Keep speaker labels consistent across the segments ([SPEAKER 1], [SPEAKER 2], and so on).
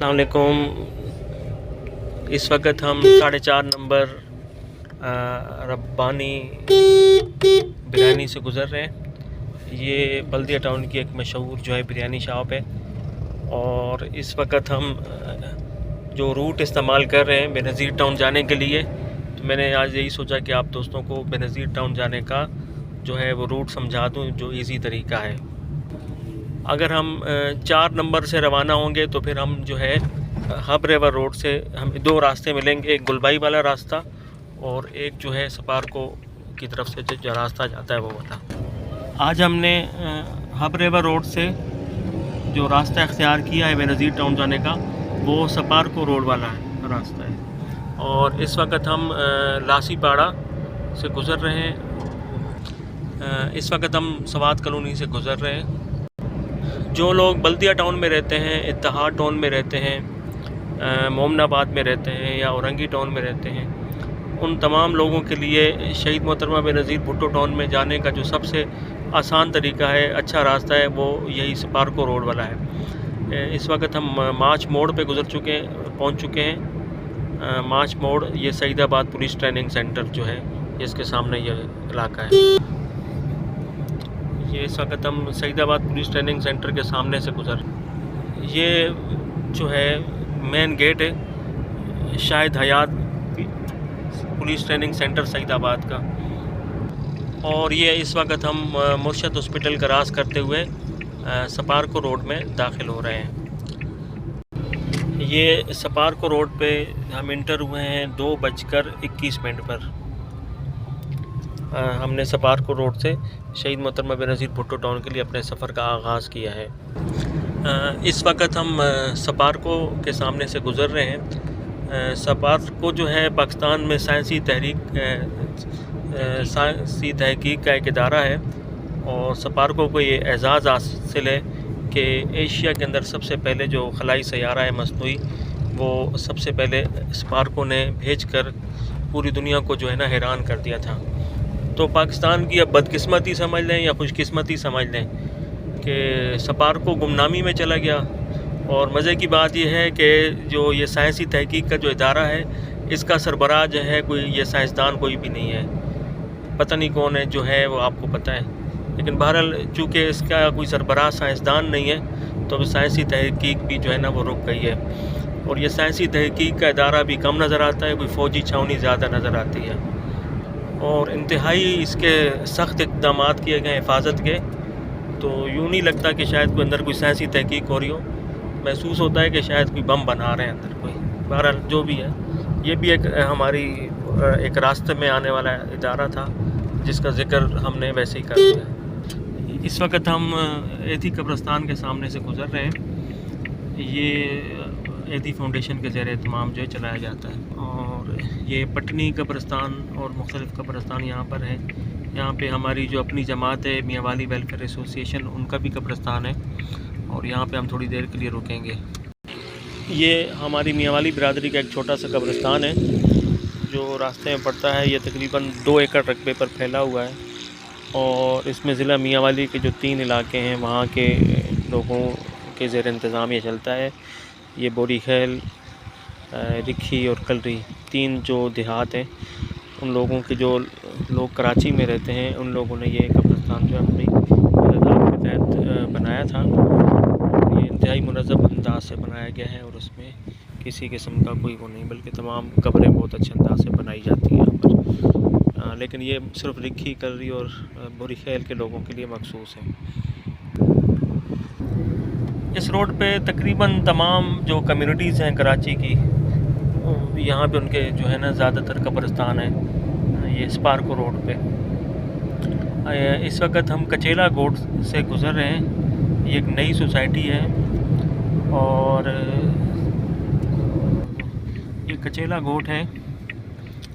[SPEAKER 1] अस्सलाम वालेकुम। इस वक्त हम 4.5 नंबर रब्बानी बिरयानी से गुज़र रहे हैं। ये बल्दिया टाउन की एक मशहूर जो है बिरयानी शॉप है। और इस वक्त हम जो रूट इस्तेमाल कर रहे हैं बेनज़ीर टाउन जाने के लिए, तो मैंने आज यही सोचा कि आप दोस्तों को बेनज़ीर टाउन जाने का जो है वो रूट समझा दूँ, जो इजी तरीका है। अगर हम 4 नंबर से रवाना होंगे तो फिर हम जो है हब रिवर रोड से हमें 2 रास्ते मिलेंगे, एक गुलबाई वाला रास्ता और एक जो है सपारको की तरफ से जो रास्ता जाता है वो वाला। आज हमने हब रिवर रोड से जो रास्ता इख्तियार किया है बेनज़ीर टाउन जाने का, वो सपारको रोड वाला है रास्ता है। और इस वक्त हम लासी पाड़ा से गुज़र रहे हैं। इस वक्त हम सवात कॉलोनी से गुज़र रहे हैं। जो लोग बल्दिया टाउन में रहते हैं, इत्तेहाद टाउन में रहते हैं, मोमनाबाद में रहते हैं या औरंगी टाउन में रहते हैं, उन तमाम लोगों के लिए शहीद मोहतरमा बेनज़ीर भुट्टो टाउन में जाने का जो सबसे आसान तरीका है, अच्छा रास्ता है, वो यही सपारको रोड वाला है। इस वक्त हम मार्च मोड़ पे पहुंच चुके हैं। मार्च मोड़ ये सईदाबाद पुलिस ट्रेनिंग सेंटर जो है, इसके सामने ये इलाका है। ये इस वक्त हम सईदाबाद पुलिस ट्रेनिंग सेंटर के सामने से गुज़र, ये जो है मेन गेट है शाहिद हयात पुलिस ट्रेनिंग सेंटर सईदाबाद का। और ये इस वक्त हम मुर्शद हॉस्पिटल क्रॉस करते हुए सपारको रोड में दाखिल हो रहे हैं। ये सपारको रोड पे हम इंटर हुए हैं 2:21 पर। हमने सपारको रोड से शहीद मोहतरमा बेनज़ीर भुट्टो टाउन के लिए अपने सफ़र का आगाज़ किया है। इस वक्त हम सपारको के सामने से गुज़र रहे हैं। सपारको जो है पाकिस्तान में साइंसी तहकीक का एक इदारा है। और सपारको को ये एज़ाज़ हासिल है कि एशिया के अंदर सबसे पहले जो खलाई सैयारा है मसनूई, वो सबसे पहले सपारको ने भेज कर पूरी दुनिया को जो है ना हैरान कर दिया था। तो पाकिस्तान की अब बदकिस्मती समझ लें या खुशकिस्मती समझ लें कि सपारको गुमनामी में चला गया। और मज़े की बात यह है कि जो ये साइंसी तहकीक का जो इदारा है, इसका सरबराह जो है कोई ये साइंसदान कोई भी नहीं है, पता नहीं कौन है जो है, वो आपको पता है। लेकिन बहरहाल चूँकि इसका कोई सरबराह साइंसदान नहीं है, तो साइंसी तहकीक भी जो है ना वो रुक गई है। और ये साइंसी तहकीक का इदारा भी कम नज़र आता है, कोई फ़ौजी छावनी ज़्यादा नज़र आती है। और इंतहाई इसके सख्त इक़दाम किए गए हिफाजत के, तो यूँ नहीं लगता कि शायद कोई अंदर कोई साइंसी तहकीक हो रही हो। महसूस होता है कि शायद कोई बम बना रहे हैं अंदर कोई। बहरहाल जो भी है, ये भी एक हमारी एक रास्ते में आने वाला इदारा था, जिसका ज़िक्र हमने वैसे ही कर दिया। इस वक्त हम एथी कब्रिस्तान के सामने से गुज़र रहे हैं। ये एथी फाउंडेशन के ज़ेर एहतमाम जो है चलाया जाता है। और ये पटनी कब्रिस्तान और मुख्तलिफ़ कब्रिस्तान यहाँ पर है। यहाँ पे हमारी जो अपनी जमात है मियाँ वाली वेलफेयर एसोसिएशन, उनका भी कब्रिस्तान है। और यहाँ पे हम थोड़ी देर के लिए रुकेंगे। ये हमारी मियाँ वाली बिरादरी का एक छोटा सा कब्रिस्तान है जो रास्ते में पड़ता है। ये तकरीबन 2 एकड़ रकबे पर फैला हुआ है। और इसमें ज़िला मियाँ वाली के जो 3 इलाके हैं, वहाँ के लोगों के ज़ेर इंतज़ाम ये चलता है। ये बोरी खैल, रिखी और कलरी 3 जो देहात हैं, उन लोगों के जो लोग कराची में रहते हैं, उन लोगों ने ये कब्रिस्तान जो अपनी मदद के तहत बनाया था। ये इंतहाई मुनज़्ज़म अंदाज से बनाया गया है और उसमें किसी किस्म का कोई वो नहीं, बल्कि तमाम कब्रें बहुत अच्छे अंदाज से बनाई जाती हैं यहाँ पर। लेकिन ये सिर्फ रिखी, कलरी और बोरी खैल के लोगों के लिए मखसूस है। इस रोड पे तकरीबन तमाम जो कम्युनिटीज़ हैं कराची की, यहाँ पे उनके जो है ना ज़्यादातर कब्रिस्तान है ये सपारको रोड पे। इस वक्त हम कचेला गोट से गुज़र रहे हैं। ये एक नई सोसाइटी है और ये कचेला गोट है,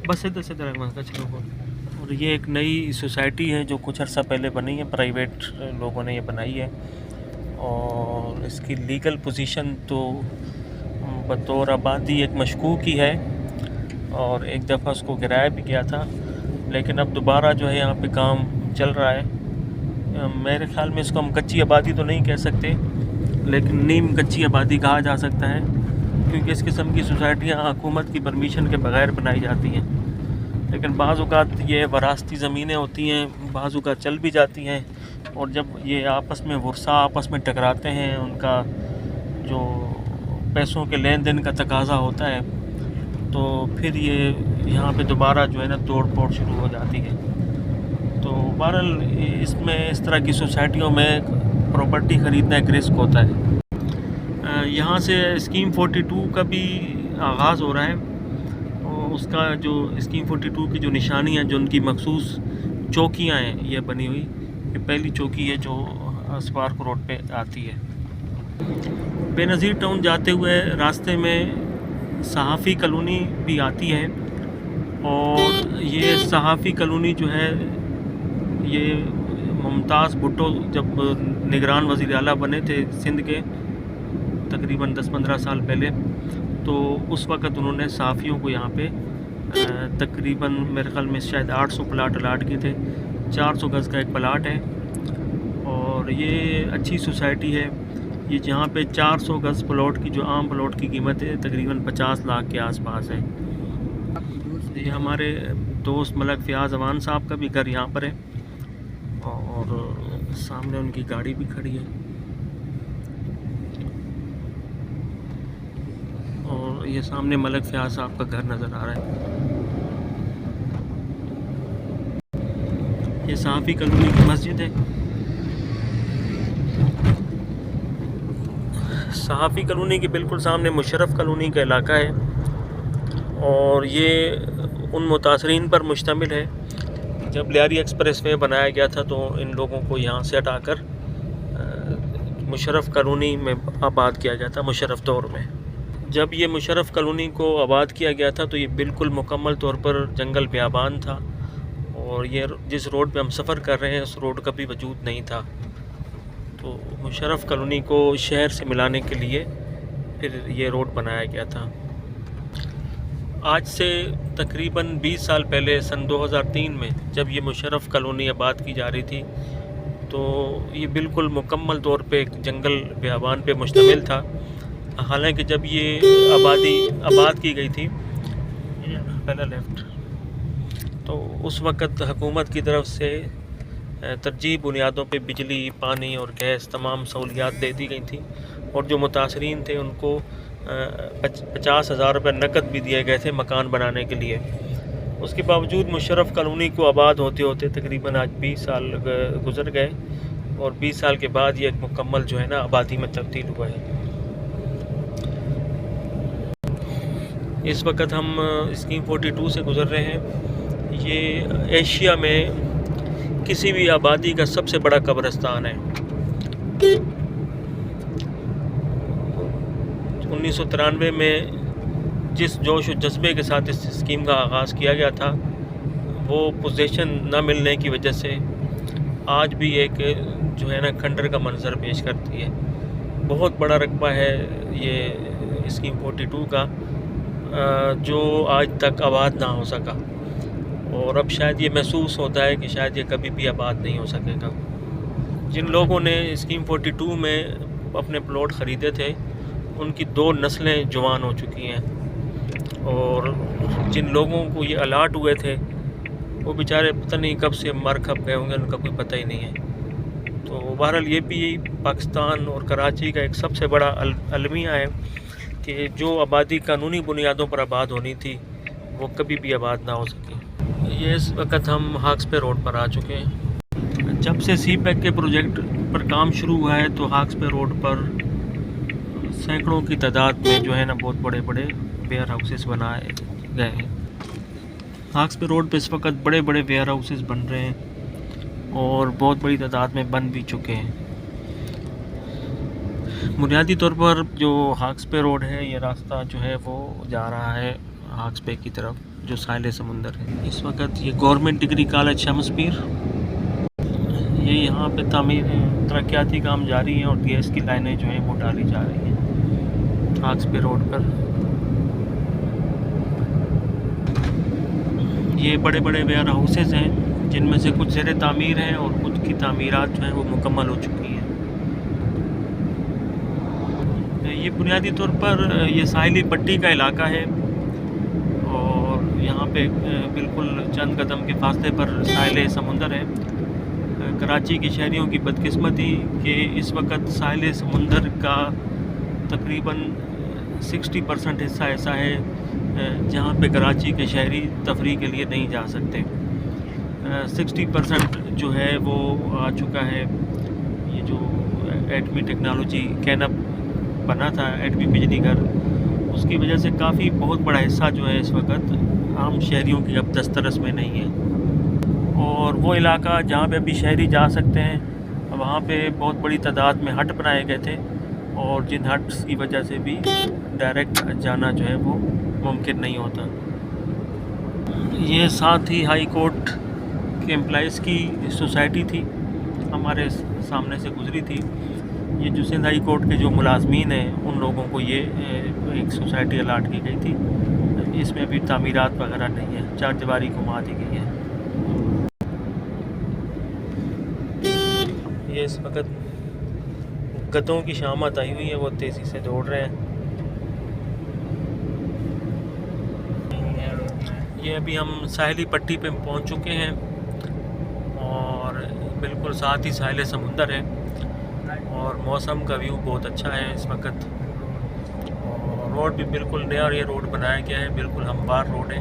[SPEAKER 1] बस सीधे कचेला गोट। और ये एक नई सोसाइटी है जो कुछ अर्सा पहले बनी है, प्राइवेट लोगों ने ये बनाई है। और इसकी लीगल पोजीशन तो बतौर आबादी एक मशकूक ही है, और एक दफ़ा उसको गिराया भी गया था, लेकिन अब दोबारा जो है यहाँ पे काम चल रहा है। मेरे ख्याल में इसको हम कच्ची आबादी तो नहीं कह सकते, लेकिन नीम कच्ची आबादी कहा जा सकता है। क्योंकि इस किस्म की सोसाइटियाँ हुकूमत की परमिशन के बगैर बनाई जाती हैं। लेकिन बाज़ औक़ात ये वरासती ज़मीनें होती हैं, बाज़ औक़ात चल भी जाती हैं, और जब ये आपस में वर्सा आपस में टकराते हैं, उनका जो पैसों के लेन देन का तकाज़ा होता है, तो फिर ये यहाँ पे दोबारा जो है ना तोड़ फोड़ शुरू हो जाती है। तो बहरहाल इसमें इस तरह की सोसाइटियों में प्रॉपर्टी ख़रीदना एक रिस्क होता है। यहाँ से स्कीम 42 का भी आगाज़ हो रहा है, और उसका जो स्कीम 42 की जो निशानियाँ, जो उनकी मखसूस चौकियाँ हैं ये बनी हुई, ये पहली चौकी है जो स्पार्क रोड पे आती है। बेनज़ीर टाउन जाते हुए रास्ते में सहाफ़ी कॉलोनी भी आती है, और ये सहाफ़ी कॉलोनी जो है ये मुमताज़ भुट्टो जब निगरान वज़ीर आला बने थे सिंध के तकरीबन 10-15 साल पहले, तो उस वक़्त उन्होंने सहाफ़ियों को यहाँ पे तकरीबन मेरे ख़्याल में शायद 800 प्लाट अलाट किए थे। 400 गज़ का एक प्लाट है, और ये अच्छी सोसाइटी है। ये जहाँ पे 400 गज़ प्लॉट की जो आम प्लॉट की कीमत है तकरीबन 50 लाख के आसपास है। ये हमारे दोस्त मलक फ़याज़ अवान साहब का भी घर यहाँ पर है, और सामने उनकी गाड़ी भी खड़ी है, और ये सामने मलक फ़याज़ साहब का घर नज़र आ रहा है। ये सहाफ़ी कॉलोनी की मस्जिद है। सहाफ़ी कॉलोनी के बिल्कुल सामने मुशर्रफ कॉलोनी का इलाका है, और ये उन मुतासरीन पर मुश्तमिल है। जब लियारी एक्सप्रेस वे बनाया गया था तो इन लोगों को यहाँ से हटाकर मुशर्रफ कॉलोनी में आबाद किया गया था। मुशर्रफ दौर में जब ये मुशर्रफ कॉलोनी को आबाद किया गया था तो ये बिल्कुल मुकम्मल तौर पर जंगल बेआबान था, और ये जिस रोड पे हम सफ़र कर रहे हैं उस रोड का भी वजूद नहीं था। तो मुशर्रफ कॉलोनी को शहर से मिलाने के लिए फिर ये रोड बनाया गया था। आज से तकरीबन 20 साल पहले सन 2003 में जब ये मुशर्रफ कॉलोनी आबाद की जा रही थी, तो ये बिल्कुल मुकम्मल तौर पे एक जंगल बेआबान पे मुश्तमिल था। हालांकि जब ये आबाद की गई थी, पहला लेफ़्ट, तो उस वक़्त हुकूमत की तरफ से तरजीह बुनियादों पे बिजली, पानी और गैस तमाम सहूलियात दे दी गई थी, और जो मुतासरीन थे उनको 50,000 रुपये नकद भी दिए गए थे मकान बनाने के लिए। उसके बावजूद मुशर्रफ कॉलोनी को आबाद होते होते तकरीबन आज 20 साल गुज़र गए, और 20 साल के बाद ये एक मुकम्मल जो है ना आबादी में तब्दील हुआ है। इस वक्त हम स्कीम 42 से गुज़र रहे हैं। ये एशिया में किसी भी आबादी का सबसे बड़ा कब्रिस्तान है। 1993 में जिस जोश और जज्बे के साथ इस स्कीम का आगाज़ किया गया था, वो पोजीशन न मिलने की वजह से आज भी एक जो है ना खंडर का मंजर पेश करती है। बहुत बड़ा रकबा है ये स्कीम 42 का, जो आज तक आबाद ना हो सका, और अब शायद ये महसूस होता है कि शायद ये कभी भी आबाद नहीं हो सकेगा। जिन लोगों ने स्कीम 42 में अपने प्लॉट ख़रीदे थे उनकी 2 नस्लें जवान हो चुकी हैं, और जिन लोगों को ये अलाट हुए थे वो बेचारे पता नहीं कब से मर खप गए होंगे, उनका कोई पता ही नहीं है। तो बहरहाल ये भी पाकिस्तान और कराची का एक सबसे बड़ा अलमिया है कि जो आबादी कानूनी बुनियादों पर आबाद होनी थी वो कभी भी आबाद ना हो सकी। ये इस वक्त हम हाक्स पे रोड पर आ चुके हैं। जब से सी पैक के प्रोजेक्ट पर काम शुरू हुआ है तो हाक्स पे रोड पर सैकड़ों की तादाद में जो है ना बहुत बड़े बड़े वेयर हाउसेस बनाए गए हैं। हाक्स पे रोड पे इस वक्त बड़े बड़े वेयर हाउसेस बन रहे हैं और बहुत बड़ी तादाद में बन भी चुके हैं। बुनियादी तौर पर जो हाक्स पे रोड है, ये रास्ता जो है वो जा रहा है हाक्स पे की तरफ जो साहिल समुंदर है। इस वक्त ये गवर्नमेंट डिग्री कॉलेज शमसपीर, ये यहाँ पे तामीर तरक्याती काम जारी है और गैस की लाइनें जो हैं वो डाली जा रही हैं हाक्स पे रोड पर। ये बड़े बड़े वेयर हाउसेस हैं जिनमें से कुछ ज़ेर तामीर हैं और कुछ की तामीरात जो हैं वो मुकम्मल हो चुकी हैं। ये बुनियादी तौर पर ये साहिली पट्टी का इलाका है और यहाँ पे बिल्कुल चंद कदम के फासले पर साहिल समुंदर है। कराची के शहरियों की बदकिस्मती कि इस वक्त साहिल समुंदर का तकरीबन 60% हिस्सा ऐसा है जहाँ पे कराची के शहरी तफरीह के लिए नहीं जा सकते। 60% जो है वो आ चुका है। ये जो एटमी टेक्नोलॉजी कैनअप बना था, एटमी बिजली घर, उसकी वजह से काफ़ी बहुत बड़ा हिस्सा जो है इस वक्त आम शहरियों की अब दस्तरस में नहीं है। और वो इलाका जहाँ पे अभी शहरी जा सकते हैं, वहाँ पे बहुत बड़ी तादाद में हट बनाए गए थे और जिन हट्स की वजह से भी डायरेक्ट जाना जो है वो मुमकिन नहीं होता। ये साथ ही हाई कोर्ट के एम्प्लॉइज़ की सोसाइटी थी, हमारे सामने से गुजरी थी। ये जो सिंध हाई कोर्ट के जो मुलाजमीन हैं उन लोगों को ये एक सोसाइटी अलाट की गई थी। इसमें अभी तामीरात वगैरह नहीं है, चार दीवारी घुमा दी गई है। ये इस वक्त गधों की शामत आई हुई है, वो तेज़ी से दौड़ रहे हैं। ये अभी हम साहिली पट्टी पे पहुंच चुके हैं और बिल्कुल साथ ही साहिल समुंदर है और मौसम का व्यू बहुत अच्छा है इस वक्त। और रोड भी बिल्कुल नया ये रोड बनाया गया है, बिल्कुल हमवार रोड है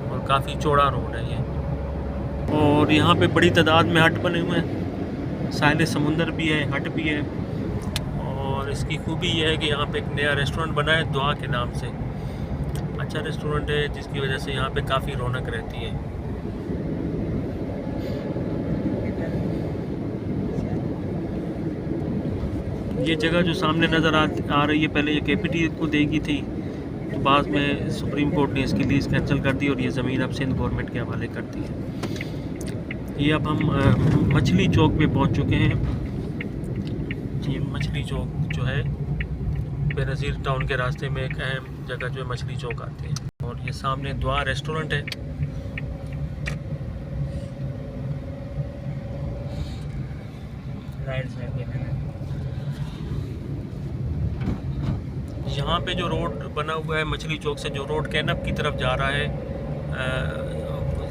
[SPEAKER 1] और काफ़ी चौड़ा रोड है ये। और यहाँ पे बड़ी तादाद में हट बने हुए हैं, साहिल समुंदर भी है, हट भी है। और इसकी खूबी यह है कि यहाँ पे एक नया रेस्टोरेंट बना है दुआ के नाम से। अच्छा रेस्टोरेंट है जिसकी वजह से यहाँ पे काफ़ी रौनक रहती है। ये जगह जो सामने नज़र आ रही है, पहले ये केपीटी को देगी थी, तो बाद में सुप्रीम कोर्ट ने इसकी लीज कैंसिल कर दी और ये ज़मीन अब सिंध गवर्नमेंट के हवाले कर दी है। ये अब हम मछली चौक पे पहुंच चुके हैं। ये मछली चौक जो है बेनज़ीर टाउन के रास्ते में एक अहम जगह जो है मछली चौक आती है। और ये सामने दुआ रेस्टोरेंट है। यहाँ पे जो रोड बना हुआ है मछली चौक से जो रोड कैनअप की तरफ जा रहा है,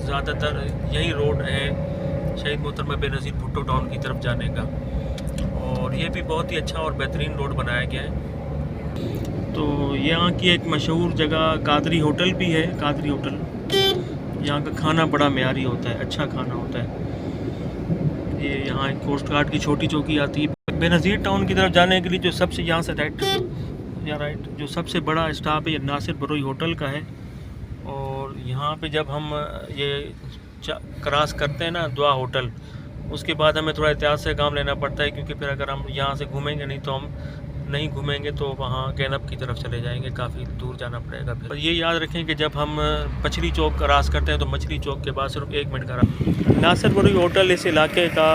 [SPEAKER 1] ज़्यादातर यही रोड है शहीद मोहतरमा बेनज़ीर भुट्टो टाउन की तरफ जाने का। और ये भी बहुत ही अच्छा और बेहतरीन रोड बनाया गया है। तो यहाँ की एक मशहूर जगह कादरी होटल भी है। कादरी होटल, यहाँ का खाना बड़ा मेयारी होता है, अच्छा खाना होता है। ये यहाँ एक कोस्ट गार्ड की छोटी चौकी आती है। बेनज़ीर टाउन की तरफ जाने के लिए जो सबसे यहाँ से राइट जो सबसे बड़ा स्टॉप है ये नासिर बरोई होटल का है। और यहाँ पे जब हम ये क्रॉस करते हैं ना दुआ होटल, उसके बाद हमें थोड़ा एहतियात से काम लेना पड़ता है, क्योंकि फिर अगर हम यहाँ से घूमेंगे नहीं तो हम नहीं घूमेंगे तो वहाँ कैनअप की तरफ चले जाएंगे, काफ़ी दूर जाना पड़ेगा। फिर ये याद रखें कि जब हम मछली चौक क्रॉस करते हैं तो मछली चौक के बाद सिर्फ 1 मिनट का नासिर बरोई होटल इस इलाके का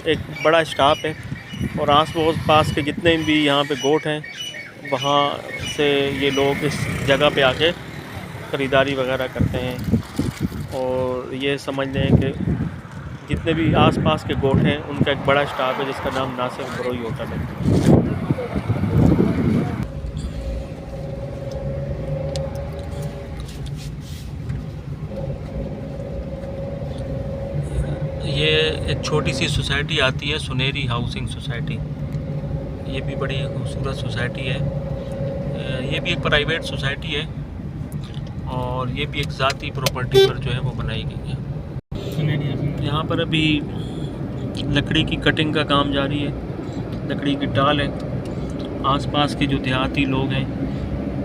[SPEAKER 1] एक बड़ा स्टॉप है। और आस पास के जितने भी यहाँ पे गोट हैं वहाँ से ये लोग इस जगह पे आके ख़रीदारी वगैरह करते हैं। और ये समझ लें कि जितने भी आसपास के गोट हैं उनका एक बड़ा स्टाफ है जिसका नाम नासिर बरोई होटल है। ये एक छोटी सी सोसाइटी आती है, सुनेरी हाउसिंग सोसाइटी। ये भी बड़ी खूबसूरत सोसाइटी है। ये भी एक प्राइवेट सोसाइटी है और ये भी एक ज़ाती प्रॉपर्टी पर जो है वो बनाई गई है। यहाँ पर अभी लकड़ी की कटिंग का काम जारी है, लकड़ी की टाल है। आसपास के जो देहाती लोग हैं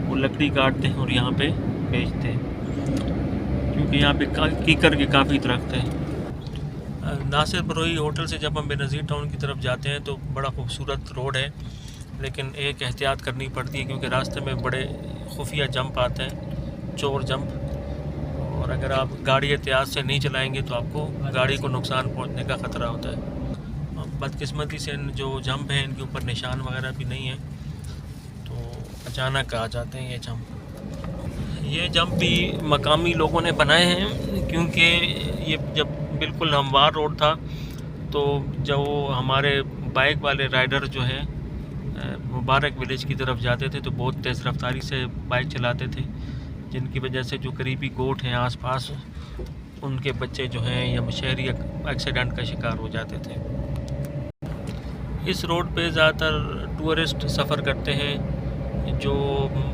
[SPEAKER 1] वो लकड़ी काटते हैं और यहाँ पे बेचते हैं, क्योंकि यहाँ पे कीकर के काफ़ी दरख्त हैं। नासिर बरोई होटल से जब हम बेनज़ीर टाउन की तरफ जाते हैं तो बड़ा खूबसूरत रोड है, लेकिन एक एहतियात करनी पड़ती है क्योंकि रास्ते में बड़े खुफिया जंप आते हैं, चोर जंप। और अगर आप गाड़ी एहतियात से नहीं चलाएंगे तो आपको गाड़ी को नुकसान पहुंचने का ख़तरा होता है। बदकिस्मती से जो जंप हैं इनके ऊपर निशान वगैरह भी नहीं है, तो अचानक आ जाते हैं ये जंप। ये जंप भी मकामी लोगों ने बनाए हैं, क्योंकि ये जब बिल्कुल हमवार रोड था तो जो हमारे बाइक वाले राइडर जो है मुबारक विलेज की तरफ जाते थे तो बहुत तेज़ रफ्तारी से बाइक चलाते थे, जिनकी वजह से जो करीबी गोट हैं आसपास, उनके बच्चे जो हैं या शहरी एक्सीडेंट का शिकार हो जाते थे। इस रोड पे ज़्यादातर टूरिस्ट सफ़र करते हैं जो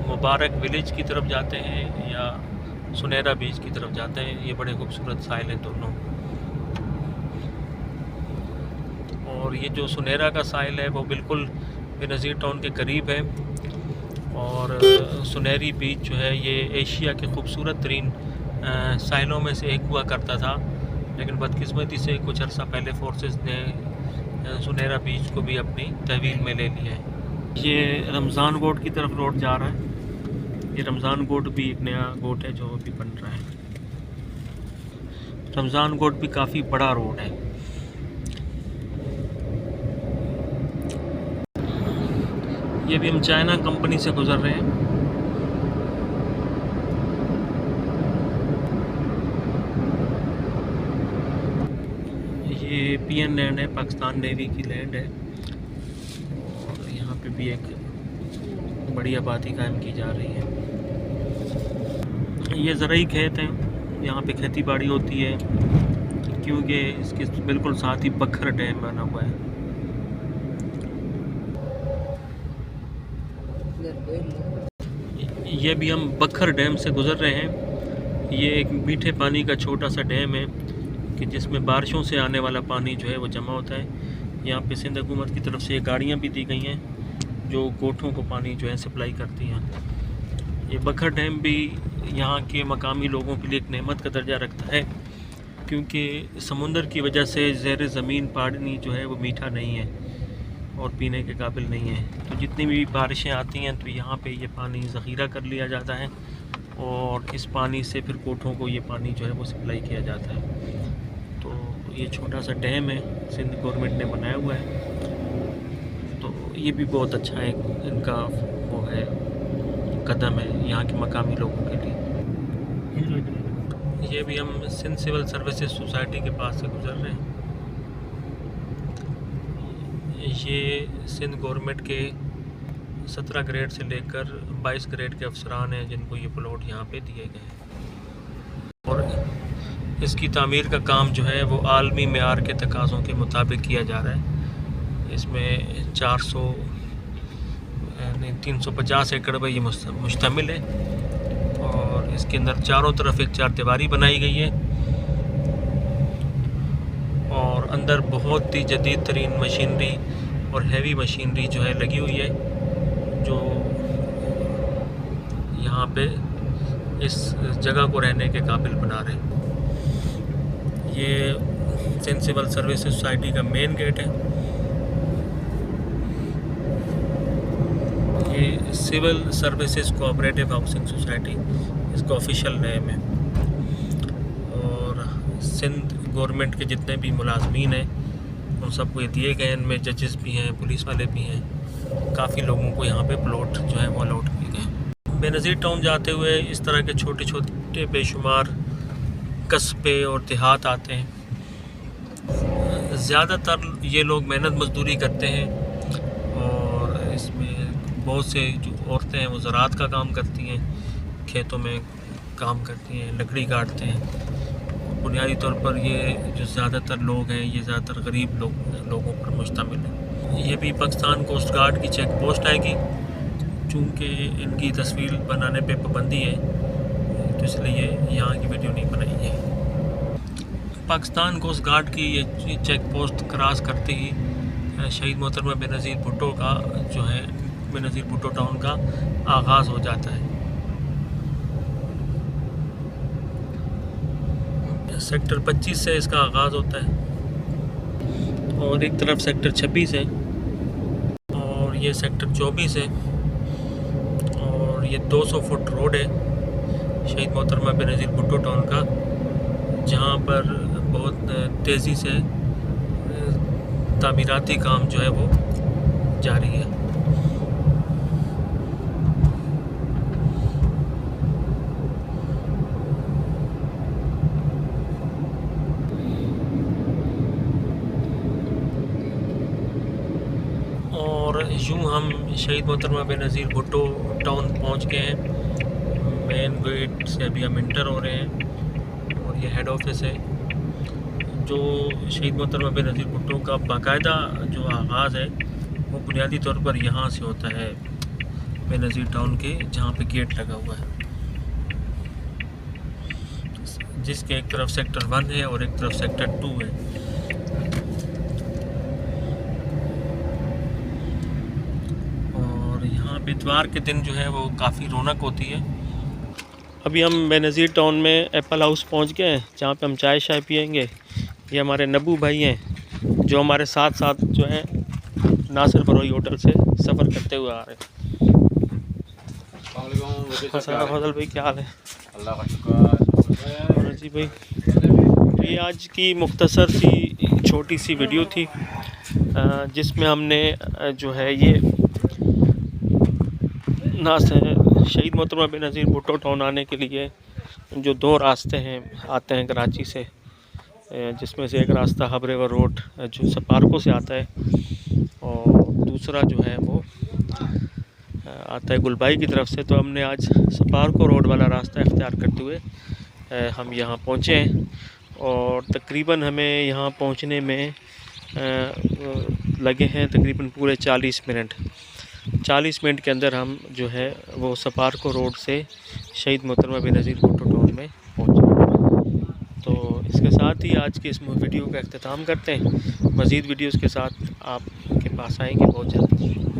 [SPEAKER 1] मुबारक विलेज की तरफ जाते हैं या सुनहरा बीच की तरफ जाते हैं। ये बड़े खूबसूरत साहिल हैं दोनों। और ये जो सुनहरा का साहिल है वो बिल्कुल बेनज़ीर टाउन के करीब है। और सुनहरी बीच जो है ये एशिया के खूबसूरत तरीन साहिलों में से एक हुआ करता था, लेकिन बदकिस्मती से कुछ अर्सा पहले फोर्सेस ने सुनहरा बीच को भी अपनी तहवील में ले लिया है। ये रमज़ान गोट की तरफ रोड जा रहा है। ये रमज़ान गोट भी एक नया गोट है जो अभी बन रहा है। रमज़ान गोट भी काफ़ी बड़ा रोड है। ये भी हम चाइना कंपनी से गुज़र रहे हैं। ये पीएन लैंड है, पाकिस्तान नेवी की लैंड है। और यहाँ पे भी एक बड़ी आबादी कायम की जा रही है। ये ज़राई खेत हैं, यहाँ पे खेती बाड़ी होती है, क्योंकि इसके बिल्कुल साथ ही बखर डैम बना हुआ है। ये भी हम बखर डैम से गुज़र रहे हैं। ये एक मीठे पानी का छोटा सा डैम है कि जिसमें बारिशों से आने वाला पानी जो है वो जमा होता है। यहाँ पे सिंध हुकूमत की तरफ से गाड़ियाँ भी दी गई हैं जो गोठों को पानी जो है सप्लाई करती हैं। ये बखर डैम भी यहाँ के मकामी लोगों के लिए एक नेमत का दर्जा रखता है, क्योंकि समुंदर की वजह से ज़ेर ज़मीन पानी जो है वो मीठा नहीं है और पीने के काबिल नहीं है। तो जितनी भी बारिशें आती हैं तो यहाँ पे ये पानी ज़ख़ीरा कर लिया जाता है और इस पानी से फिर कोठों को ये पानी जो है वो सप्लाई किया जाता है। तो ये छोटा सा डैम है, सिंध गवर्नमेंट ने बनाया हुआ है। तो ये भी बहुत अच्छा है, इनका वो है कदम है यहाँ के मकामी लोगों के लिए। ये भी हम सिंध सिविल सर्विसेज सोसाइटी के पास से गुज़र रहे हैं। ये सिंध गवर्नमेंट के 17 ग्रेड से लेकर 22 ग्रेड के अफसरान हैं जिनको ये प्लॉट यहाँ पे दिए गए हैं। और इसकी तामीर का काम जो है वो आलमी मेयार के तकाज़ों के मुताबिक किया जा रहा है। इसमें 350 एकड़ पर ये मुश्तमिल है और इसके अंदर चारों तरफ एक चारदीवारी बनाई गई है और अंदर बहुत ही जदीद तरीन मशीनरी और हैवी मशीनरी जो है लगी हुई है, जो यहाँ पे इस जगह को रहने के काबिल बना रहे हैं। ये सिंध सिविल सर्विसेज सोसाइटी का मेन गेट है। ये civil services cooperative housing society इसका ऑफिशियल नेम है। और सिंध गवर्नमेंट के जितने भी मुलाजमीन हैं उन सबको ये दिए गए। इनमें जजेस भी हैं, पुलिस वाले भी हैं। काफ़ी लोगों को यहाँ पे प्लॉट जो है वो अलॉट किए गए। बेनज़ीर टाउन जाते हुए इस तरह के छोटे छोटे बेशुमार कस्बे और देहात आते हैं। ज़्यादातर ये लोग मेहनत मजदूरी करते हैं और इसमें बहुत से जो औरतें हैं वो ज़राअत का काम करती हैं, खेतों में काम करती हैं, लकड़ी काटते हैं। बुनियादी तौर पर ये जो ज़्यादातर लोग हैं ये ज़्यादातर गरीब लोगों पर मुश्तमिल है। ये भी पाकिस्तान कोस्ट गार्ड की चेक पोस्ट आएगी, चूँकि इनकी तस्वीर बनाने पे पाबंदी है तो इसलिए यहाँ की वीडियो नहीं बनाई है। पाकिस्तान कोस्ट गार्ड की ये चेक पोस्ट क्रॉस करते ही शहीद मोहतरमा बेनज़ीर भुट्टो का जो है बेनज़ीर भुट्टो टाउन का आगाज़ हो जाता है। सेक्टर 25 से इसका आगाज़ होता है और एक तरफ सेक्टर 26 है और ये सेक्टर 24 है और ये 200 फुट रोड है शहीद मोहतरमा बेनज़ीर भुट्टो टाउन का, जहाँ पर बहुत तेज़ी से तामीराती काम जो है वो जारी है। और यूँ हम शहीद मोहतरमा बेनज़ीर भुट्टो टाउन पहुँच गए हैं। मेन गेट से अभी हम इंटर हो रहे हैं और ये हेड ऑफिस है। जो शहीद मोहतरमा बेनज़ीर भुट्टो का बाकायदा जो आगाज़ है वो बुनियादी तौर पर यहाँ से होता है, बेनज़ीर टाउन के जहाँ पे गेट लगा हुआ है, जिसके एक तरफ सेक्टर 1 है और एक तरफ सेक्टर 2 है। और यहाँ पे इतवार के दिन जो है वो काफ़ी रौनक होती है। अभी हम बेनज़ीर टाउन में एप्पल हाउस पहुँच गए हैं, जहाँ पे हम चाय शाय पियेंगे। ये हमारे नबू भाई हैं जो हमारे साथ साथ जो हैं नासिर बरोई होटल से सफ़र करते हुए आ रहे हैं। फजल भाई क्या हाल है?
[SPEAKER 2] अल्लाह का शुक्र
[SPEAKER 1] जी भाई, ये आज की मुख्तसर सी छोटी सी वीडियो थी जिसमें हमने जो है ये शहीद मोहतरमा बेनज़ीर भुट्टो टाउन आने के लिए जो 2 रास्ते हैं आते हैं कराची से, जिसमें से एक रास्ता हब रिवर रोड जो सपारको से आता है और दूसरा जो है वो आता है गुलबाई की तरफ से। तो हमने आज सपारको रोड वाला रास्ता इख्तियार करते हुए हम यहाँ पहुँचे हैं और तकरीबन हमें यहाँ पहुँचने में लगे हैं तकरीबन पूरे 40 मिनट। 40 मिनट के अंदर हम जो है वो सपारको रोड से शहीद मोहतरमा बेनज़ीर भुट्टो टाउन में पहुँचे। तो इसके साथ ही आज की इस वीडियो का अख्तिताम करते हैं। मज़ीद वीडियोज़ के साथ आपके पास आएंगे बहुत जल्द।